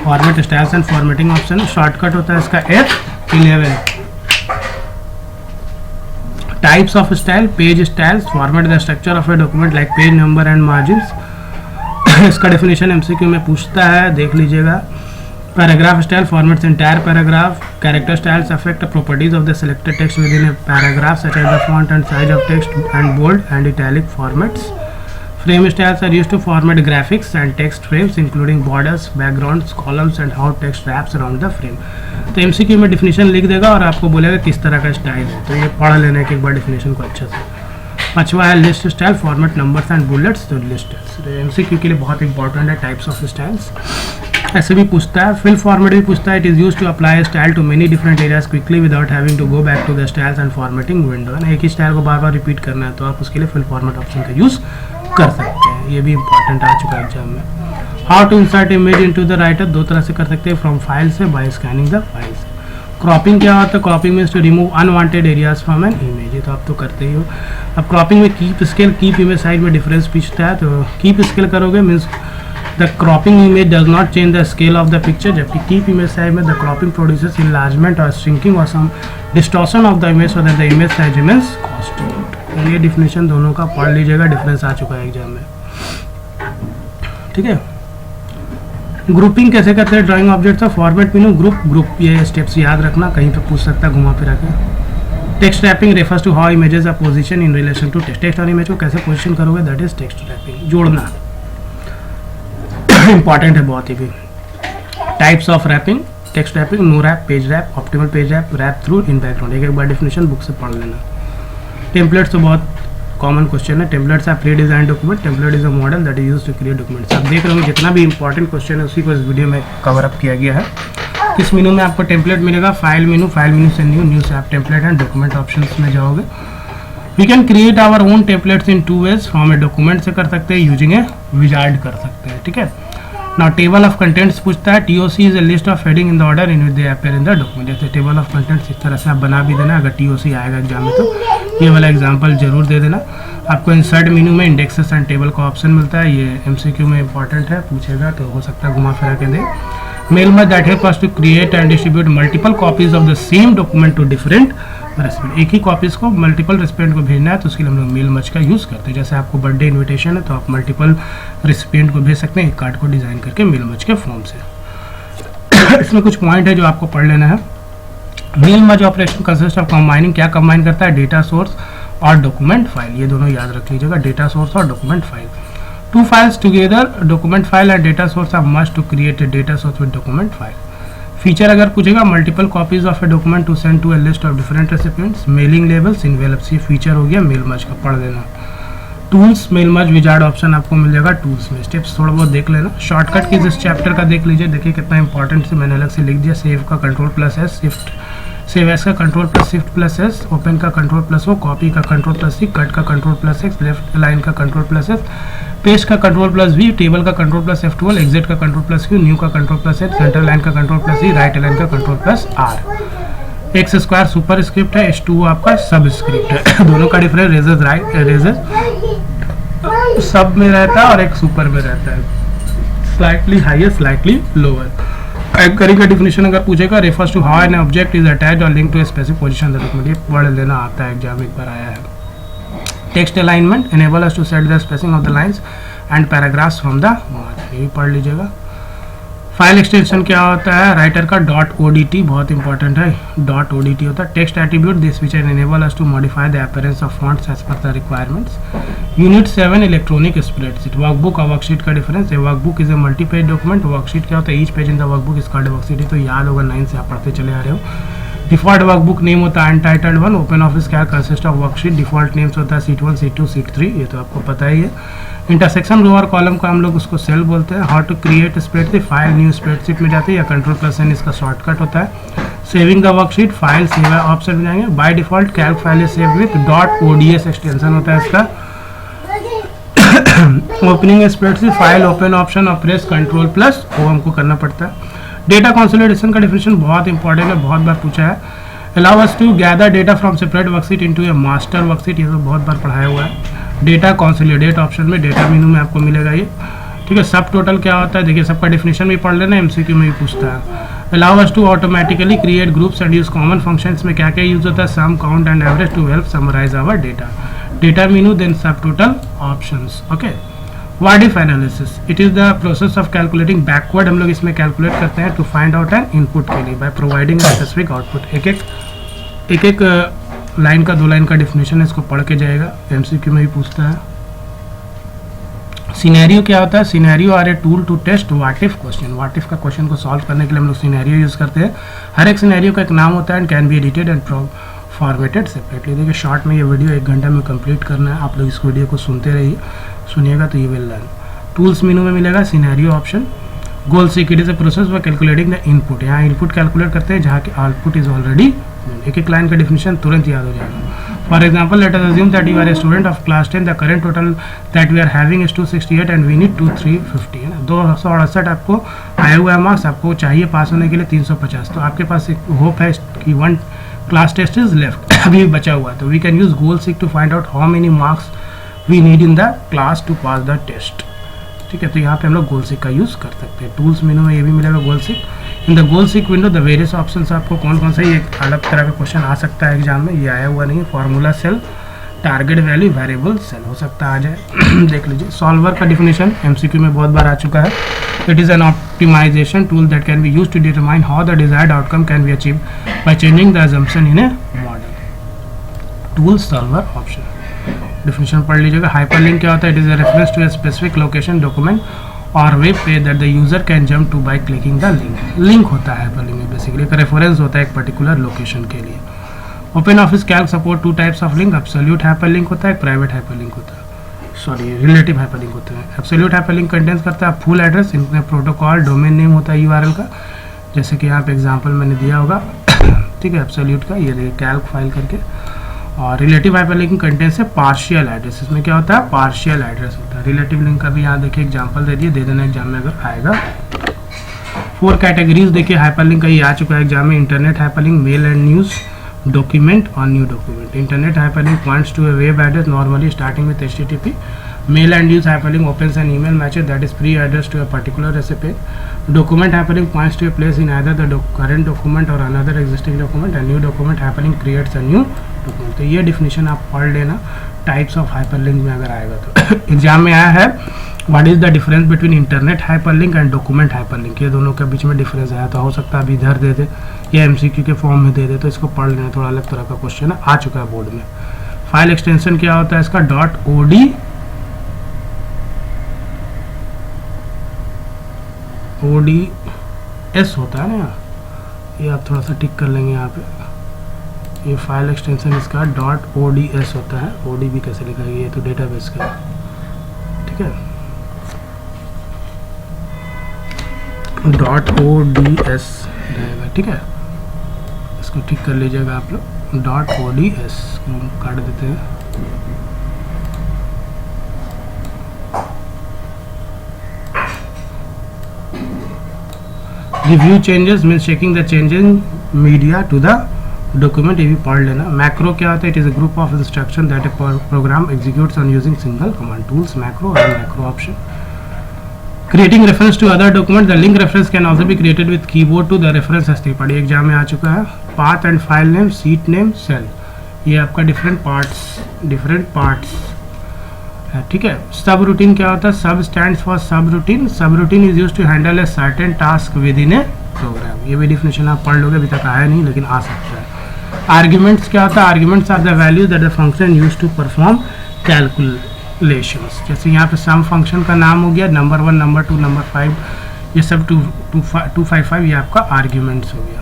Format, styles and formatting option, shortcut होता है इसका F11। Types of style, page styles, format the structure of a document like page number and margins. इसका डेफिनेशन MCQ में पूछता है, देख लीजिएगा। Paragraph style formats entire paragraph. Character styles affect properties of the selected text within a paragraph such as the font and size of text and bold and italic formats. Frame styles are used to format graphics and text frames including borders, backgrounds, columns and how text wraps around the frame. तो MCQ में डेफिनेशन लिख देगा और आपको बोलेगा किस तरह का स्टाइल है, तो ये पढ़ लेने के एक बार डेफिनेशन को अच्छे से। 5वां है list style, format numbers and bullets. तो लिस्ट MCQ के लिए बहुत इंपॉर्टेंट है। टाइप्स ऑफ स्टाइल्स ऐसे भी पूछता है। फिल फॉर्मेट भी पूछता है। It is used to apply style to many different areas quickly without having to go back to the styles and formatting window. है ना, एक ही स्टाइल को बार बार रिपीट करना है तो आप उसके लिए फिल फॉर्मेट ऑप्शन का यूज कर सकते हैं। ये भी इंपॉर्टेंट आ चुका है एग्जाम में। How to insert image into the writer, 2 तरह से कर सकते हैं, फ्रॉम फाइल से, by scanning the files. Cropping क्या होता है? Cropping means to remove unwanted areas from an image, ये तो आप तो करते ही हो। अब क्रॉपिंग में keep scale, keep image size में डिफरेंस पूछता है, तो कीप स्केल करोगे means the cropping image does not change the scale of the picture, जबकि कीप इमेज साइज में द क्रॉपिंग प्रोड्यूसेस इनलार्जमेंट और श्रिंकिंग और some distortion of the image so that the image size remains constant. ये डिफिनेशन दोनों का पढ़ लीजिएगा, डिफरेंस आ चुका है एग्जाम में, ठीक है। ग्रुपिंग कैसे करते हैं ड्राइंग ऑब्जेक्ट का? फॉर्मेट मीनू ग्रुप, ये स्टेप्स याद रखना, कहीं पे पूछ सकता है घुमा फिरा के। Text wrapping refers to how images are position in relation to text, text और इमेज को कैसे पोजीशन करोगे, दैट इज टेक्स्ट रैपिंग, जोड़ना इंपॉर्टेंट है बहुत ही भी। Types of wrapping, text wrapping, no wrap, page wrap, optimal page wrap, wrap through, in background, एक बार डेफिनेशन बुक से पढ़ लेना। टेम्पलेट्स तो बहुत कॉमन क्वेश्चन है। Templates are pre design document, template is a model that is used to create documents. आप देख रहे होंगे जितना भी इंपॉर्टेंट क्वेश्चन है उसी को इस वीडियो में कवर अप किया गया है। इस मेनू में आपको टेम्पलेट मिलेगा, फाइल मेनू से न्यू से आप टेम्पलेट एंड डॉक्यूमेंट ऑप्शंस में जाओगे। We can create our own templates in 2 ways, form a document से कर सकते हैं, यूजिंग ए विजार्ड कर सकते हैं, ठीक है। नाउ टेबल ऑफ कंटेंट्स पूछता है, TOC is a list of heading in the order in which they appear in the document. जैसे टेबल ऑफ कंटेंट्स इस तरह से आप बना भी देना, अगर TOC आएगा एग्जाम में तो ये वाला एग्जाम्पल जरूर दे देना। आपको इंसर्ट मेनू में इंडेक्सेस एंड टेबल का ऑप्शन मिलता है, ये MCQ में इंपॉर्टेंट है, पूछेगा तो हो सकता है घुमा फिरा के दे। Mail merge that help us to create and distribute multiple copies of the same document to different recipient. एक ही कॉपीज को मल्टीपल रेसिपिएंट को भेजना है तो उसके लिए हम लोग मेल मच का यूज़ करते हैं। जैसे आपको बर्थडे इन्विटेशन है तो आप मल्टीपल रेसिपिएंट को भेज सकते हैं एक कार्ड को डिज़ाइन करके मेल मच के फॉर्म से। इसमें कुछ पॉइंट है जो आपको पढ़ लेना है। Mail merge operation consist of combining, क्या कंबाइन करता है? डेटा सोर्स और डॉक्यूमेंट फाइल, ये दोनों याद रख लीजिएगा, डेटा सोर्स और document file. 2 files together, document file and data source are must to create a data source with document file. Feature अगर पूछेगा, multiple copies of a document to send to a list of different recipients, mailing labels, envelopes, ये फीचर हो गया मेल मच का, पढ़ देना। Tools, mail merge wizard option आपको मिल जाएगा टूल्स में, स्टेप्स थोड़ा बहुत देख लेना। शॉर्टकट कीज इस चैप्टर का देख लीजिए, देखिए कितना इंपॉर्टेंट से मैंने अलग से लिख दिया। सेव का Ctrl+S, शिफ्ट, सेव एस का Ctrl+Shift+S, ओपन का Ctrl+O, कॉपी का Ctrl+C, कट का Ctrl+X, लेफ्ट लाइन का Ctrl+S, पेस्ट का Ctrl+V, टेबल का Ctrl+F12, एग्जिट का Ctrl+Q, न्यू का Ctrl+H, सेंटर लाइन का Ctrl+E, राइट लाइन का Ctrl+R। X square super script है, H2O आपका सब स्क्रिप्ट है। दोनों का डिफरेंस, रेजर राइट, रेजर सब में रहता है और एक सुपर में रहता है, slightly higher slightly lower. Anchoring का डिफिनेशन अगर पूछेगा, refers to how an object is attached और link to a specific position the document, ये पढ़ लेना आता है एग्जाम एक बार आया है। Text alignment, enable us to set the spacing of the lines and paragraphs from the margin, ये भी पढ़ लीजिएगा। फाइल एक्सटेंशन क्या होता है? राइटर का .odt बहुत इंपॉर्टेंट है, .odt होता है। Text attribute, this feature enable us to modify the appearance of fonts as per the requirements. Unit 7 electronic spreadsheet, workbook और वर्कशीट का difference. Workbook is a multi page document, worksheet क्या होता है? Each page in the workbook is called worksheet, तो याद होगा 9 से आप पढ़ते चले आ रहे हो। डिफॉल्ट वर्कबुक नेम होता है अनटाइटल्ड 1, ओपन ऑफिस क्या consist of worksheet, default names होता है शीट 1, शीट 2, शीट 3, ये तो आपको पता ही है। इंटरसेक्शन रो और कॉलम का हम लोग उसको सेल बोलते हैं। How to create spreadsheet, file new spreadsheet में जाती है या Ctrl+N इसका शॉर्टकट होता है। Saving the worksheet, file save option में जाएंगे। By default Calc file is save with .ods extension होता है इसका। Opening spreadsheet, file open option और प्रेस Ctrl+O हमको करना पड़ता है। डेटा कंसोलिडेशन का डिफिनेशन बहुत इंपॉर्टेंट है, बहुत बार पूछा है। Allow us to gather data from separate worksheet into A master worksheet, ये तो बहुत बार पढ़ाया हुआ है। डेटा कंसोलिडेट ऑप्शन में डेटा मेनू में आपको मिलेगा ये, ठीक है। सब टोटल क्या होता है? देखिए सबका डिफिनेशन भी पढ़ लेना, MCQ में भी पूछता है। Allow us to automatically create groups and use common functions में क्या क्या यूज होता है? Sum, count and average to help summarize our data. Data menu then subtotal options, okay. What if analysis, it is the process of calculating backward, हम लोग इसमें कैलकुलेट करते हैं to find out an input के लिए बाय प्रोवाइडिंग स्पेसिफिक आउटपुट। एक लाइन का 2 लाइन का डिफिनेशन है, इसको पढ़ के जाएगा, MCQ में भी पूछता है। सिनेरियो क्या होता है? Scenario are a tool to test what if question, what if का क्वेश्चन को सॉल्व करने के लिए हम लोग सिनेरियो यूज करते हैं। हर एक सिनेरियो का एक नाम होता है and can be edited and formatted separately. देखिए शॉर्ट में ये वीडियो 1 घंटा में कंप्लीट करना है, आप लोग इस वीडियो को सुनते रहिए, सुनिएगा तो you will learn. Tools menu में मिलेगा scenario option. Goal seek, it is a process for calculating the input, यहाँ इनपुट कैलकुलेट करते हैं जहाँ की आउटपुट इज ऑलरेडी। एक एक लाइन का डिफिनेशन तुरंत याद हो जाएगा। For example, let us assume that you are a student of class 10. The current total that we are having is 268 and we need 350 है ना, 268 आपको आया हुआ है मार्क्स, आपको चाहिए पास होने के लिए 350. तो आपके पास एक होप है कि 1 क्लास टेस्ट इज लेफ्ट, अभी बचा हुआ है. तो we can use goal seek to find out how many marks we need in the class to pass the test. ठीक है, तो यहाँ पे हम लोग गोल सीक का यूज़ कर सकते हैं. टूल्स मेनू में ये भी मिलेगा goal seek. In the goal seek window the various options, आपको कौन कौन सा ही एक अलग तरह का क्वेश्चन आ सकता है एग्जाम में, ये आया हुआ नहीं है. Formula cell, target value, variable cell हो सकता है आ जाए. देख लीजिए. सॉल्वर का डिफिनेशन एमसीक्यू में बहुत बार आ चुका है. It is an optimization tool that can be use to determine how the desired outcome can be achieve by changing the assumption in a model. Tool solver option definition पढ़ लीजिएगा. हाइपरलिंक क्या होता है? It is a reference to a specific location, document और web page that the user can jump to by clicking the link. Link होता है हाइपरलिंक में, बेसिकली एक रेफरेंस होता है एक पर्टिकुलर लोकेशन के लिए. Open office Calc support 2 types of link. Absolute hyperlink होता है, एक प्राइवेट हाइपरलिंक होता है, सॉरी रिलेटिव हाइपरलिंक होते हैं. एब्सोल्यूट हाइपरलिंक कंटेंस करता है फुल एड्रेस, इनमें प्रोटोकॉल, डोमेन नेम होता है यूआरएल का, जैसे कि यहाँ पे एग्जांपल मैंने दिया होगा. ठीक है, एब्सोल्यूट का ये कैल्क फाइल करके. और रिलेटिव हाइपरलिंक कंटेंस है पार्शियल एड्रेस. इसमें क्या होता है? पार्शियल एड्रेस होता है. रिलेटिव लिंक का भी यहाँ देखिए एग्जांपल दे दिए, दे देना एग्जाम में अगर आएगा. 4 कैटेगरीज देखिए हाइपरलिंक का ये आ चुका है एग्जाम में. Internet hyperlink, male and news, document or new document. Internet hyperlink points to a web address normally starting with HTTP. Mail and use hyperlink opens an email matches that is pre-addressed to a particular recipe. Document hyperlink points to a place in either the current document or another existing document. And new document hyperlink creates a new document. तो ये definition आप पढ़ लेना टाइप्स ऑफ हाइपरलिंक में अगर आएगा तो. एग्जाम में आया है what is the difference between internet hyperlink and document hyperlink. ये दोनों के बीच में डिफरेंस आया, तो हो सकता है अभी इधर दे दे या एमसीक्यू के फॉर्म में दे दे, तो इसको पढ़ लेना. थोड़ा अलग तरह का क्वेश्चन है, आ चुका है बोर्ड में. फाइल एक्सटेंशन क्या होता है इसका? .ods होता है ना, ये आप थोड़ा सा टिक कर लेंगे यहाँ पे. ये फाइल एक्सटेंशन इसका .ods होता है. ODB कैसे लिखा है? ये तो डेटाबेस का. ठीक है, .ods रहेगा. ठीक है, इसको ठीक कर लीजिएगा आप लोग. .ods काट देते हैं. Review changes means checking the changing media to the document. ये भी पढ़ लेना. मैक्रो क्या होता है? It is a group of instruction that a program executes on using single command. Tools macro और macro option. Creating reference to other document. The link reference can also be created with keyboard to the reference. हस्ती पढ़ी एग्जाम में आ चुका है. Path and file name, seat name, cell, ये आपका डिफरेंट पार्ट्स है. ठीक है. सब रूटीन क्या होता है? Sub stands for subroutine. Subroutine is used to handle a certain task within a program. ये भी डिफिनेशन आप पढ़ लोगे, अभी तक आया नहीं लेकिन आ सकता है. आर्ग्यूमेंट्स क्या होता है? Arguments are the values that the function used to perform calculations. जैसे यहाँ पे सम फंक्शन का नाम हो गया, नंबर 1, नंबर 2, नंबर 5, ये सब 255 ये आपका आर्ग्यूमेंट्स हो गया.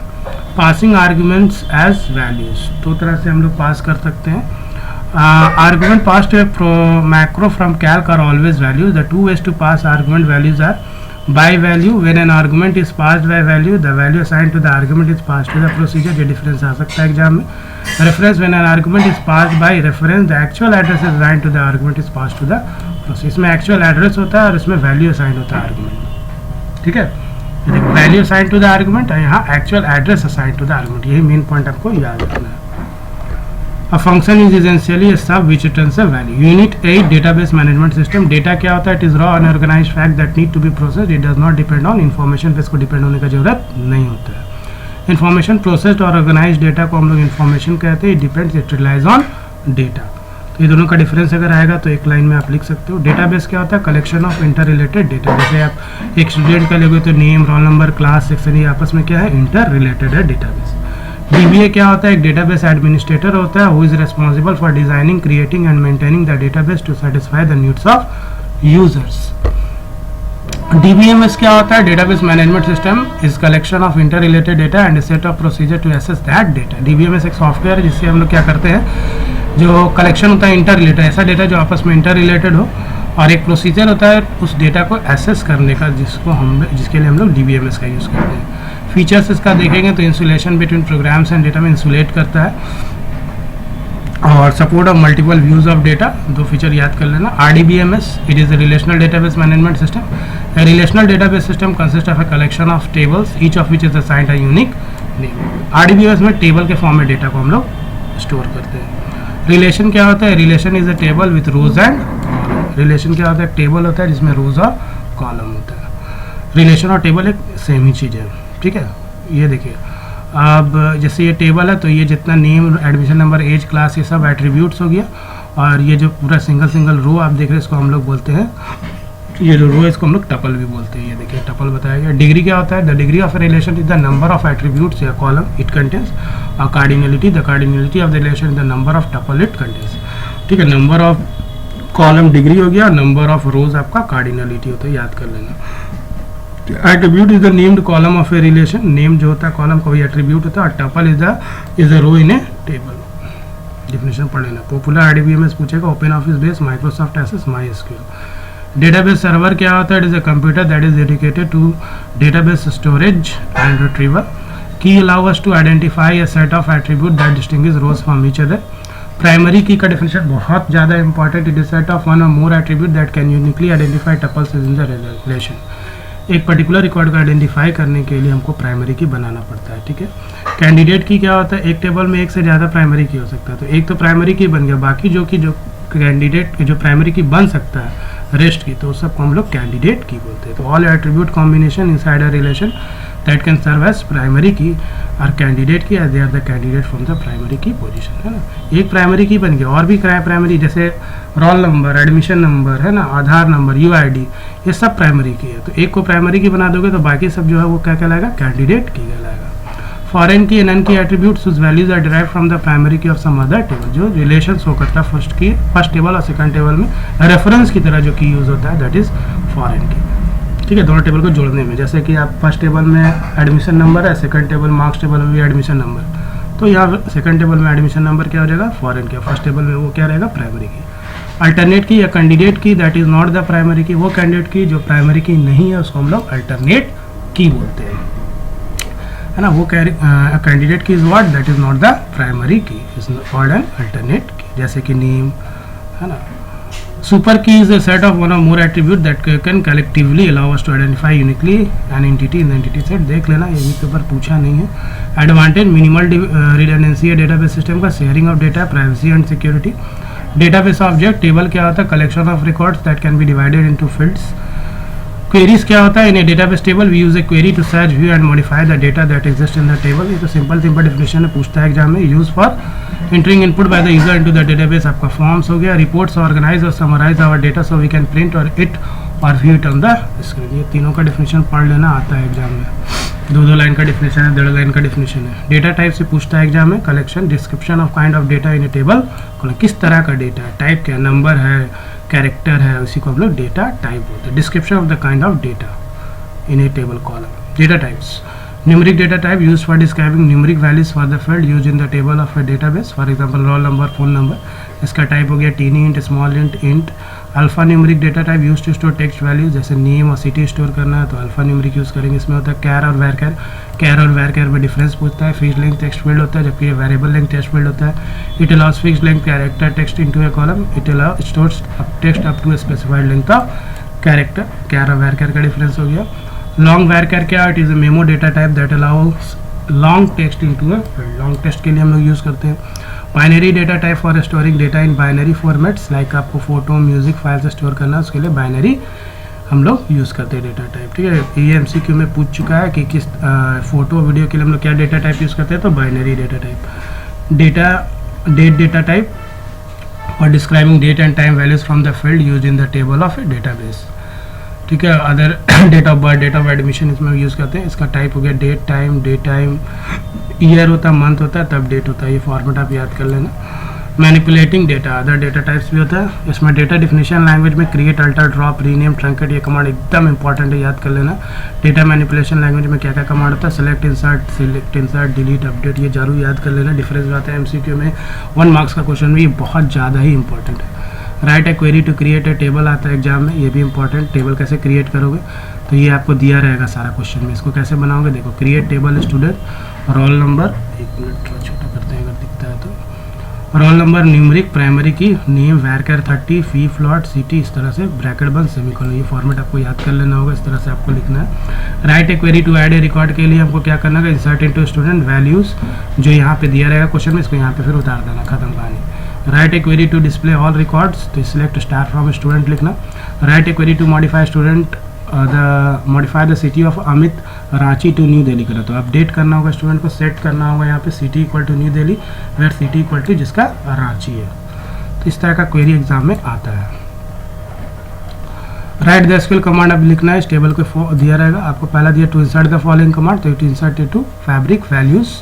पासिंग आर्ग्यूमेंट्स एज वैल्यूज, 2 तरह से हम लोग पास कर सकते हैं. Argument passed to a macro from calc are always values. The 2 ways to pass argument values are by value. When an argument is passed by value, the value assigned to the argument is passed to the procedure. ये difference आ सकता है एग्जाम में. Reference, when an argument is passed by reference, the actual address is assigned to the argument is passed to the procedure. इसमें actual address होता है और इसमें value assigned होता है argument. ठीक है, value assigned to the argument और यहाँ actual address assigned to the argument. यही main point आपको याद रखना है. A function is essentially a sub which returns a value. Unit 8 database management system. Data क्या होता है? It is raw unorganized fact that need to be processed. It does not depend on information. पे इसको डिपेंड होने का जरूरत नहीं होता है. Information processed और organized data को हम लोग information कहते हैं. It depends, it relies on data. तो ये दोनों का डिफरेंस अगर आएगा तो एक लाइन में आप लिख सकते हो. डेटाबेस क्या होता है? Collection of interrelated data. जैसे आप एक स्टूडेंट का लोगे तो name, roll number, class, section, ये आपस में क्या है? इंटर रिलेटेड है डेटाबेस. DBA क्या होता है? एक डेटाबेस एडमिनिस्ट्रेटर होता है, who is responsible for designing, creating and maintaining the database to satisfy the needs of users. DBMS क्या होता है? Database management system is collection of interrelated data and set of procedure to access that data. DBMS एक सॉफ्टवेयर है जिससे हम लोग क्या करते हैं, जो कलेक्शन होता है इंटर रिलेटेड, ऐसा डेटा जो आपस में इंटर रिलेटेड हो, और एक प्रोसीजर होता है उस डेटा को एक्सेस करने का, जिसके लिए हम लोग DBMS का यूज़ करते हैं. फीचर्स इसका देखेंगे तो insulation between programs and data में इंसुलेट करता है. और support of multiple views of data, दो फीचर याद कर लेना. RDBMS, it is a relational database management system. A relational database system consists of a collection of tables, each of which is assigned a unique name. RDBMS में टेबल के फॉर्म में डेटा को हम लोग स्टोर करते हैं. रिलेशन क्या होता है? Relation is a table with rows and column. Relation क्या होता है? टेबल होता है जिसमें रोज और कॉलम होता है. रिलेशन और टेबल एक सेम ही चीज़ है. ठीक है, ये देखिए, अब जैसे ये टेबल है तो ये जितना name, admission number, age, class, ये सब एट्रीब्यूट्स हो गया. और ये जो पूरा सिंगल रो आप देख रहे हैं इसको हम लोग बोलते हैं, ये जो रो है इसको हम लोग टपल भी बोलते हैं. ये देखिए टपल बताया गया. डिग्री क्या होता है? The degree of a relation is the number of attributes या कॉलम इट कंटेन्स. और cardinality, the cardinality of the relation is the number of tuple it contains. ठीक है, नंबर ऑफ कॉलम डिग्री हो गया, नंबर ऑफ रोज आपका कार्डिनलिटी होता है, याद कर लेना. Attribute is the named column of a relation. Name जो होता है कॉलम का वही एट्रीब्यूट होता है. और tuple is the row in a table. Definition पढ़ लेना. पॉपुलर RDBMS पूछेगा. Open office base, Microsoft access, MySQL. Database server क्या होता है? It is a computer that is dedicated to database storage and retrieval. Key allow us to identify a set of attribute that distinguish rows from each other. Primary key का डेफिनेशन बहुत ज़्यादा important. It is set of one or more attribute that can uniquely identify tuples in the relation. एक पर्टिकुलर रिकॉर्ड को आइडेंटिफाई करने के लिए हमको प्राइमरी की बनाना पड़ता है. ठीक है. कैंडिडेट की क्या होता है? एक टेबल में एक से ज़्यादा प्राइमरी की हो सकता है. तो एक तो प्राइमरी की बन गया, बाकी जो कैंडिडेट जो प्राइमरी की बन सकता है रेस्ट की, तो सबको हम लोग कैंडिडेट की बोलते हैं. तो all attribute combination inside a relation that can serve as primary key और candidate key, as they are the candidate from the primary key position. है ना. एक प्राइमरी की बन गया. और भी प्राइमरी जैसे रोल नंबर, एडमिशन नंबर, है ना, आधार नंबर, UID, ये सब प्राइमरी की है. तो एक को प्राइमरी की बना दोगे तो बाकी सब जो है वो क्या कहलाएगा? कैंडिडेट की कहलाएगा. फॉरेन की, नन की attributes whose values are derived from the primary key of some other table. जो रिलेशन शो करता है फर्स्ट टेबल और सेकंड टेबल में रेफरेंस की तरह जो की यूज होता है, दैट इज फॉरेन की. ठीक है, दोनों टेबल को जोड़ने में. जैसे कि आप फर्स्ट टेबल में एडमिशन नंबर है, सेकंड टेबल मार्क्स टेबल में भी एडमिशन नंबर, तो यहाँ सेकंड टेबल में एडमिशन नंबर क्या हो जाएगा? फॉरेन की. फर्स्ट टेबल में वो क्या रहेगा? प्राइमरी की. अल्टरनेट की या कैंडिडेट की, that is not the primary की. वो कैंडिडेट की जो प्राइमरी की नहीं है उसको हम लोग अल्टरनेट की बोलते हैं, है ना. वो candidate key is what? That is not the primary key, is called an alternate key. जैसे कि नेम, है ना. Super key is a set of one or more attribute that can collectively allow us to identify uniquely an entity in the entity set. देख लेना, ये भी पेपर पूछा नहीं है. एडवांटेज, मिनिमल रिडंडेंसी है डेटाबेस सिस्टम का. Sharing of data, privacy and security. Database object, table क्या होता है? Collection of records that can be divided into fields. Queries क्या होता है? In a database table we use a query to search, view and modify the data that exist in the table. ये तो सिंपल डेफिनेशन है, पूछता है एग्जाम में. Use for entering input by the user into the database, आपका फॉर्म्स हो गया. रिपोर्ट्स, ऑर्गेनाइज और summarize our data so we can print और इट और view it on the screen. ये तीनों का डेफिनेशन पढ़ लेना, आता है एग्जाम में. 2 लाइन का डेफिनेशन है, 1.5 लाइन का डेफिनेशन है. डेटा टाइप से पूछता है एग्जाम में. Collection, description of kind of data in a table. किस तरह का डेटा है, टाइप क्या, नंबर है, कैरेक्टर है, उसी को हम लोग डेटा टाइप बोलते हैं. Description of the kind of data in a table column. Data types. Numeric data type used for describing numeric values for the field used in the table of a database. For example, roll number, phone number. इसका टाइप हो गया teeny int, small int, int. Alpha numeric data type use to store text values. जैसे नेम और सिटी स्टोर करना है तो अल्फा न्यूमरिक यूज करेंगे. इसमें होता है कैर और वैरकैर. कैर और वैरकैर में डिफरेंस पूछता है. फिक्स्ड लेंथ टेक्स्ट फील्ड होता है, जबकि वेरिएबल लेंथ टेक्स्ट फील्ड होता है. It allows fixed length character text into a column. It allow stores text up to a specified length of character. Char और वैरकैर का डिफरेंस हो गया. लॉन्ग वैरकैर क्या? It is a memo data type that allows long text into a field. Long text के लिए हम लोग यूज़ करते हैं. Binary data type for storing data in binary formats. Like आपको फोटो, म्यूजिक फाइल से स्टोर करना है, उसके लिए बाइनरी हम लोग यूज़ करते हैं डेटा टाइप. ठीक है, ये MCQ में पूछ चुका है कि किस फोटो वीडियो के लिए हम लोग क्या डेटा टाइप यूज़ करते हैं, तो binary data type. Data type for describing date and time values from the field use in the table of a database. ठीक है. Other date of birth, date of admission इसमें यूज़ करते हैं. इसका टाइप हो गया डेट टाइम, ईयर होता है, मंथ होता है, तब डेट होता है. ये फॉर्मेट आप याद कर लेना. Manipulating data, other data types भी होता है. इसमें डेटा डिफिनेशन लैंग्वेज में create, alter, drop, rename, truncate, ये कमांड एकदम इंपॉर्टेंट है, याद कर लेना. डेटा मैनिपुलेशन लैंग्वेज में क्या क्या कमांड होता है? सेलेक्ट, इंसर्ट, डिलीट, अपडेट, ये जरूर याद कर लेना. डिफरेंस आता है MCQ में. 1 मार्क्स का क्वेश्चन भी बहुत ज़्यादा ही इंपॉर्टेंट है. Write a query to create a table आता है एग्जाम में, ये भी इंपॉर्टेंट. टेबल कैसे क्रिएट करोगे, तो ये आपको दिया रहेगा सारा क्वेश्चन में. इसको कैसे बनाओगे, देखो. Create table student, roll number, 1 minute थोड़ा छोटा करते हैं अगर दिखता है तो. रोल नंबर, न्यूमरिक, प्राइमरी की, नेम, वैरकर 30, फी, फ्लॉट, सिटी, इस तरह से ब्रैकेट बंद सेमीकोलन। ये फॉर्मेट आपको याद कर लेना होगा, इस तरह से आपको लिखना है। Write a query to add a record के लिए हमको क्या करना है, इंसर्ट इनटू स्टूडेंट वैल्यूज जो यहाँ पे दिया रहेगा क्वेश्चन में, इसको यहाँ पे फिर उतार देना, खत्म कहानी। Write a query to display all records, तो सिलेक्ट स्टार फ्रॉम स्टूडेंट लिखना। Write a query to modify student modify the city of Amit Ranchi to New Delhi करा, तो अपडेट करना होगा स्टूडेंट को, सेट करना होगा यहाँ पे city equal to New Delhi, where city equal to जिसका रांची है। तो इस तरह का क्वेरी एग्जाम में आता है। राइट द एसक्यूएल कमांड अब लिखना है, इस टेबल को दिया रहेगा आपको, पहला दिया to insert the following command, तो to insert to fabric values.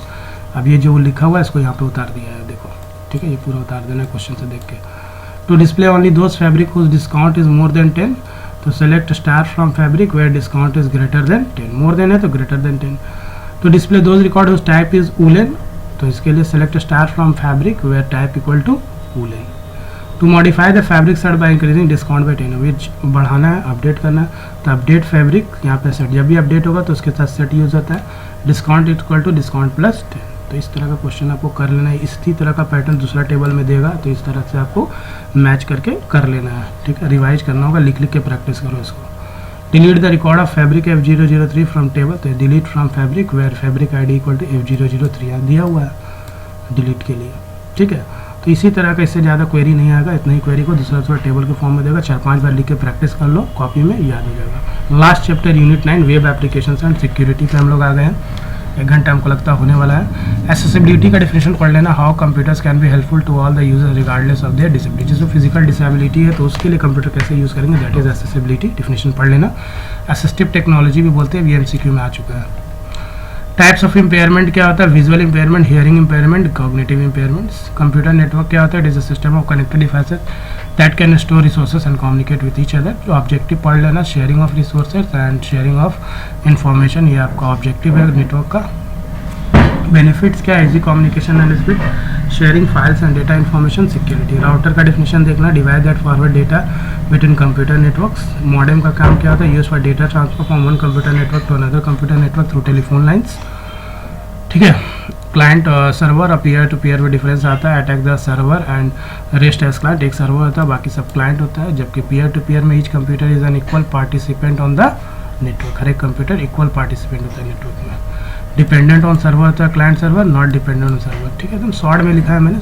अब ये जो लिखा हुआ है इसको यहाँ पे उतार दिया है, देखो ठीक है, ये पूरा उतार देना है क्वेश्चन से देख के। To display only those fabric whose discount is more than 10, तो select star from fabric where discount is greater than 10, more than है तो greater than 10। To display those record whose type is woollen, तो इसके लिए select star from fabric where type equal to woollen. To modify the fabric set by increasing discount by 10, ये बढ़ाना है, अपडेट करना है, तो अपडेट फैब्रिक यहाँ पे सेट, जब भी अपडेट होगा तो उसके साथ सेट यूज होता है, discount equal to discount plus 10। तो इस तरह का क्वेश्चन आपको कर लेना है, इसी तरह का पैटर्न दूसरा टेबल में देगा, तो इस तरह से आपको मैच करके कर लेना है, ठीक है। रिवाइज करना होगा, लिख लिख के प्रैक्टिस करो इसको। Delete the record of fabric F003 from table, तो delete from fabric where fabric ID equal to F003 दिया हुआ है डिलीट के लिए, ठीक है। तो इसी तरह का, इससे ज़्यादा क्वेरी नहीं आएगा, इतना ही क्वेरी को दूसरा टेबल के फॉर्म में देगा, 4-5 बार लिख के प्रैक्टिस कर लो, कॉपी में याद हो जाएगा। Last chapter unit 9 web application and security पे हम लोग आ गए हैं, 1 घंटा हमको लगता होने वाला है। एक्सेसिबिलिटी का डेफिनेशन पढ़ लेना, how computers can be helpful to all the users regardless of their disability, जिसको फिजिकल डिसेबिलिटी है तो उसके लिए कंप्यूटर कैसे यूज़ करेंगे, दैट इज एक्सेसिबिलिटी, डेफिनेशन पढ़ लेना। असिस्टिव टेक्नोलॉजी भी बोलते हैं, VMCQ में आ चुका है। टाइप्स ऑफ इम्पेयरमेंट क्या होता है, visual impairment, hearing impairment, cognitive impairments. Computer network क्या होता है, it is a system of connected devices that can store resources and communicate with each other. जो ऑब्जेक्टिव पढ़ लेना, sharing of resources and sharing of information, ये आपका ऑब्जेक्टिव है नेटवर्क का। बेनिफिट्स क्या है, easy communication and speed, sharing files and data information, security. Router का डेफिनेशन देखना, divide that forward data between computer networks. Modem का काम क्या होता है, use for data transfer from one computer network to another computer network through telephone lines, ठीक है। क्लाइंट सर्वर और पीयर टू पीयर में डिफरेंस आता है, attack the server and rest as client, एक सर्वर होता है बाकी सब क्लाइंट होता है, जबकि पीयर टू पीयर में each computer is an equal participant on the network, हर एक कंप्यूटर इक्वल पार्टिसिपेंट होता है नेटवर्क में। डिपेंडेंट ऑन सर्वर होता है client server, not dependent on server, ठीक है। एकदम शॉर्ट में लिखा है मैंने।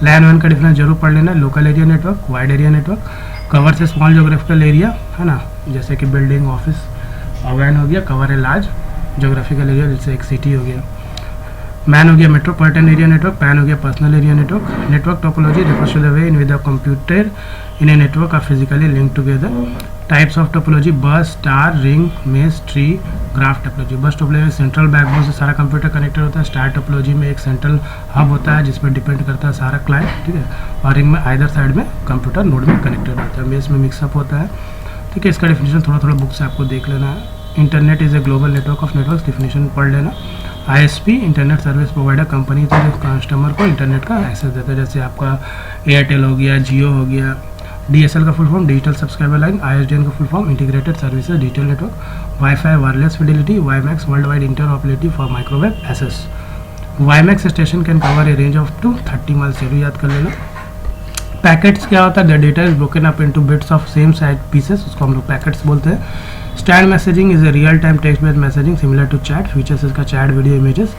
लैन वन का डिफरेंस जरूर पढ़ लेना, local area network, wide area network, cover से स्मॉल जोग्राफिकल एरिया है ना, जैसे कि बिल्डिंग, ऑफिस, वैन हो गया, कवर है लार्ज जोग्राफिकल एरिया, जैसे एक सिटी हो गया। मैन हो गया मेट्रोपॉलिटन एरिया नेटवर्क, पैन हो गया personal area network. Network topology refers to the way in which the computer in a network are physically linked together. Types of topology, बस, स्टार, रिंग, मेज, ट्री, ग्राफ टोपोलॉजी। बस टोपोलॉजी में सेंट्रल बैकबोन से सारा कंप्यूटर कनेक्टेड होता है, स्टार टोपोलॉजी में एक सेंट्रल हब होता है जिस पर डिपेंड करता है सारा क्लाइंट, ठीक है, और रिंग में आइदर साइड में कंप्यूटर नोड में कनेक्टेड होता है, मेज में मिक्सअप होता है, ठीक है। इसका डेफिनेशन थोड़ा थोड़ा बुक से आपको देख लेना है। Internet is a global network of network, definition पढ़ लेना। ISP internet service provider, company तो कस्टमर को इंटरनेट का एक्सेस देता है, जैसे आपका एयरटेल हो गया, जियो हो गया। DSL का full form digital subscriber line, ISDN का full form integrated services digital network. WiFi wireless fidelity, WiMAX world wide interoperative for microwave access. WiMAX station can cover a range of to 30 miles, ये भी याद कर लेना। पैकेट्स क्या होता है, the data is broken up into bits of same size pieces, उसको हम लोग पैकेट्स बोलते हैं। Instant messaging is a real time text based messaging similar to chat, features इसका chat, video, images.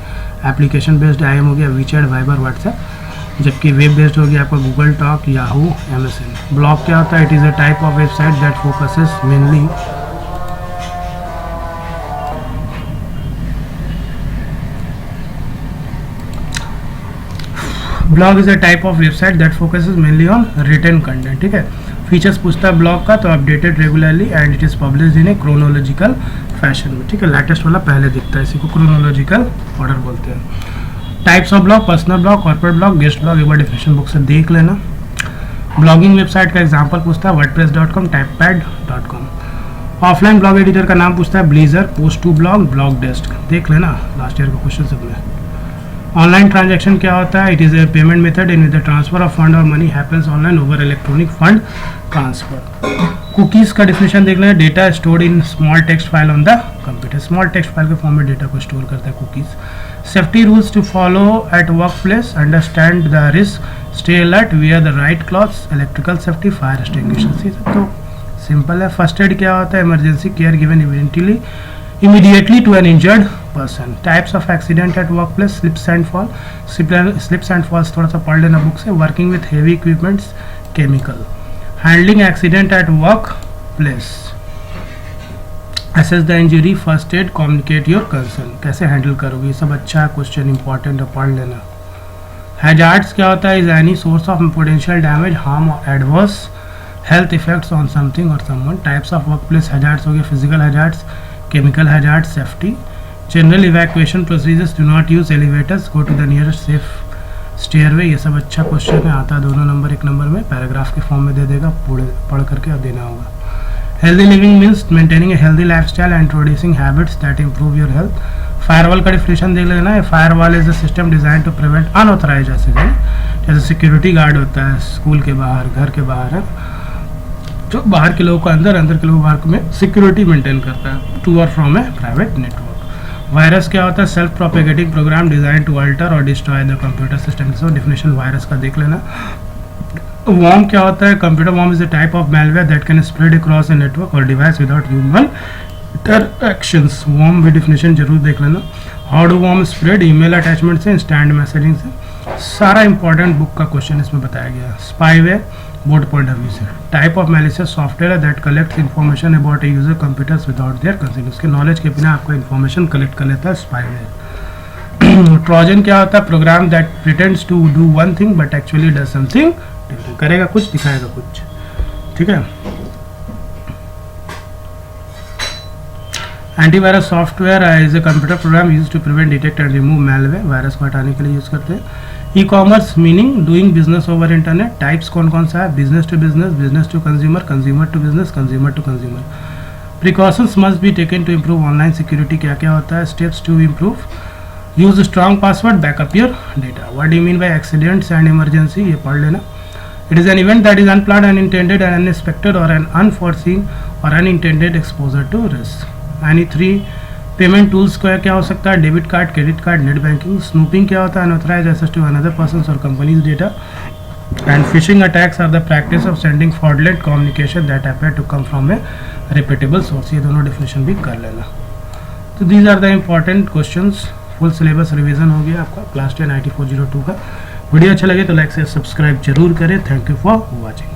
Application based IM हो गया, वीचैट, वाइबर, व्हाट्सएप, जबकि वेब बेस्ड हो गया आपका Google Talk, Yahoo, MSN। Blog क्या होता है, it is a type of website that focuses mainly blog is a type of website that focuses mainly on written content, ठीक है। फीचर्स पूछता है ब्लॉग का, तो updated regularly and it is published in a chronological fashion में, ठीक है। लेटेस्ट वाला पहले दिखता है, इसी को क्रोनोलॉजिकल ऑर्डर बोलते हैं। Types of blog, personal blog, corporate blog, guest blog, एक बार डेफिनेशन बुक से देख लेना। ब्लॉगिंग वेबसाइट का एग्जांपल पूछता है wordpress.com, typepad.com। Offline blog editor का नाम पूछता है Bleezer, post to blog, blog desk, देख लेना, लास्ट ईयर का क्वेश्चन सब में। ऑनलाइन ट्रांजैक्शन क्या होता है, it is a payment method in the transfer of fund or money happens online over electronic fund transfer. Cookies का डिफिनेशन देख लेना, data stored in small text file on the computer, small text file के फॉर्म में डेटा को स्टोर करता है cookies. Safety rules to follow at work place, understand the risk, stay alert, wear the right clothes, electrical safety, fire extinguishers. ये सब तो सिंपल है। फर्स्ट एड क्या होता है? Emergency care given immediately to an injured person. Types of accident at workplace, slips and fall. Slips and falls थोड़ा सा पढ़ लेना बुक से। Working with heavy equipments, chemical. Handling accident at workplace. Assess the injury, first aid, communicate your concern. कैसे हैंडल करोगे? ये सब अच्छा क्वेश्चन इंपॉर्टेंट है, पढ़ लेना। Hazards क्या होता है? Is any source of potential damage, harm or adverse health effects on something or someone. Types of workplace hazards हो गए, physical hazards, chemical hazards, safety. General evacuation procedures, do not use elevators, go to the nearest safe stairway. ये सब अच्छा क्वेश्चन है, आता है दोनों नंबर, एक नंबर में पैराग्राफ के फॉर्म में दे देगा, पढ़ करके अब देना होगा। Healthy living means maintaining a healthy lifestyle and introducing habits that improve your health. Firewall का डिफिनेशन देख लेना है। Firewall is a system design to prevent unauthorised access. जैसे सिक्योरिटी गार्ड होता है स्कूल के बाहर, घर के बाहर है, जो बाहर के लोगों को अंदर, अंदर के लोगों को बाहर में सिक्योरिटी मेंटेन करता है टू और from a private network. Virus क्या होता है? Self propagating program design to alter or destroy the computer system. So definition virus का देख लेना। वॉर्म क्या होता है? Computer worm is a type of malware that can spread across a network or device without human interactions. Worm भी डिफिनेशन जरूर देख लेना। How do worm spread? Email attachment से, इंस्टेंट मैसेजिंग से। सारा इंपॉर्टेंट बुक का क्वेश्चन इसमें बताया गया है। Spyware board point of view से। Type of malicious software that collects information about a user computers without their consent. उसके नॉलेज के बिना आपका इन्फॉर्मेशन कलेक्ट कर लेता है स्पाईवेयर। ट्रोजन क्या होता है? Program that pretends to do one thing but actually does something different. करेगा कुछ, दिखाएगा कुछ, ठीक है। Antivirus software is a computer program use to prevent, detect and remove malware. Virus को हटाने के लिए यूज करते हैं। E commerce meaning doing business over internet. Types कौन कौन सा है? Business to business, business to consumer, consumer to business, consumer to consumer. Precautions must be taken to improve online security. क्या क्या होता है? Steps to improve, use strong password, backup your data. What do you mean by accidents and emergency? ये पढ़ लेना। It is an event that is unplanned, unintended and unexpected और एन अनफोर्सीन और unintended exposure to risk. Any 3 payment tools का क्या हो सकता है? Debit card, credit card, net banking. Snooping क्या होता है? Unauthorised access to another persons और companies data. And phishing attacks are the practice of sending fraudulent communication that appear to come from a repeatable source. ये दोनों डेफिनेशन भी कर लेना। तो these are the important questions. Full syllabus revision हो गया आपका क्लास 10 IT 402 का। वीडियो अच्छा लगे तो लाइक से सब्सक्राइब जरूर करें। Thank you for watching.